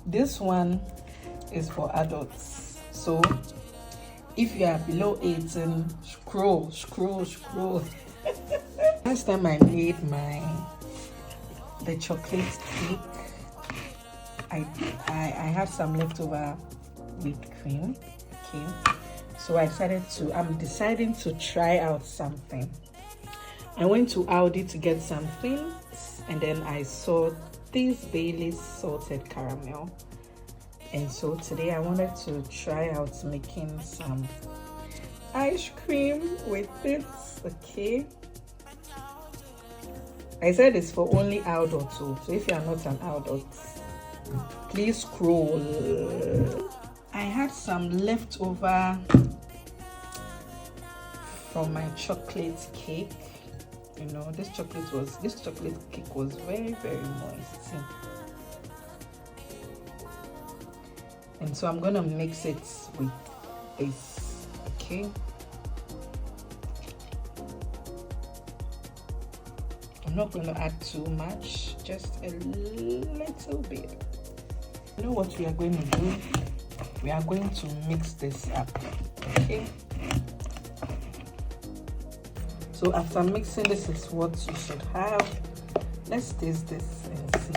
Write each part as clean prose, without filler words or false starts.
This one is for adults, so if you are below 18, scroll. Last time I made the chocolate cake, I had some leftover whipped cream. Okay, so I'm deciding to try out something. I went to Aldi to get some things, and then I saw this Bailey's salted caramel, and so today I wanted to try out making some ice cream with it. Okay, I said it's for only adults too, so if you are not an adult, please scroll. I had some leftover from my chocolate cake. You know, this chocolate cake was very, very moist, and so I'm gonna mix it with this. Okay, I'm not going to add too much, just a little bit. You know what we are going to do? We are going to mix this up. Okay, so after mixing, this is what you should have. Let's taste this and see.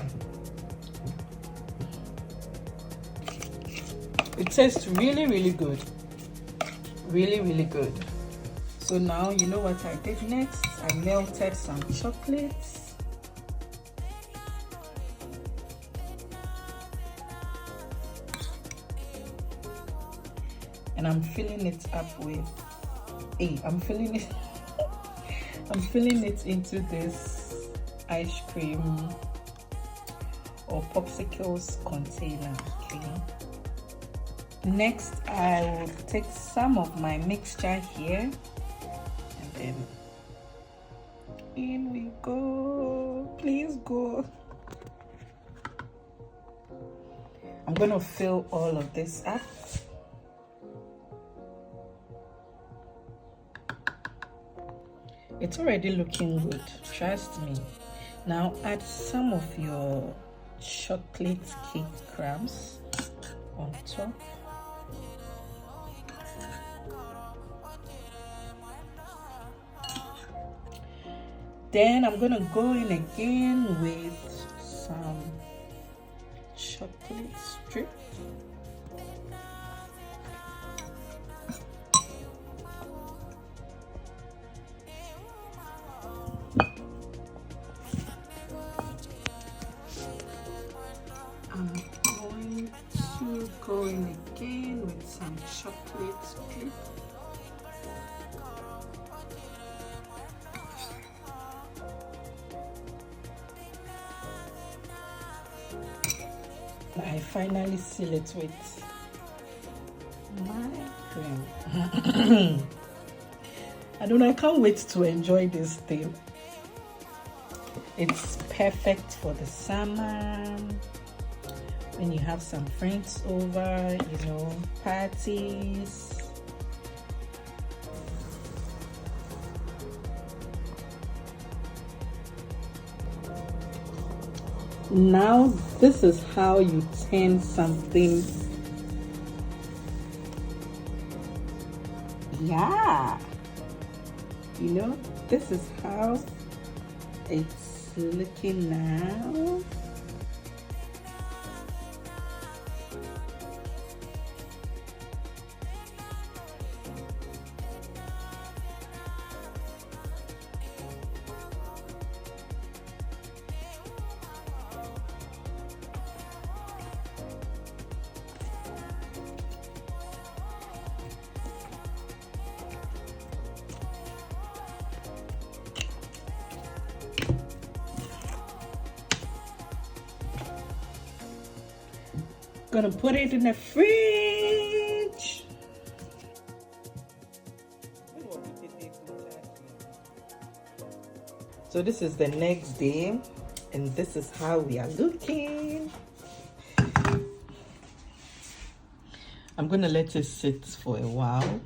It tastes really, really good. Really, really good. So now you know what I did next. I melted some chocolates. And I'm filling it up with I'm filling it into this ice cream or popsicles container. Okay. Next, I will take some of my mixture here, and then in we go. Please go. I'm gonna fill all of this up. It's already looking good, trust me. Now add some of your chocolate cake crumbs on top. Then I'm gonna go in again with some chocolate strip. I'm going to go in again with some chocolate strip. I finally seal it with my cream. I can't wait to enjoy this thing. It's perfect for the summer, when you have some friends over, you know, parties. Now this is how you turn something. Yeah, you know, this is how it's looking now. Gonna put it in the fridge. So this is the next day, and this is how we are looking. I'm gonna let it sit for a while.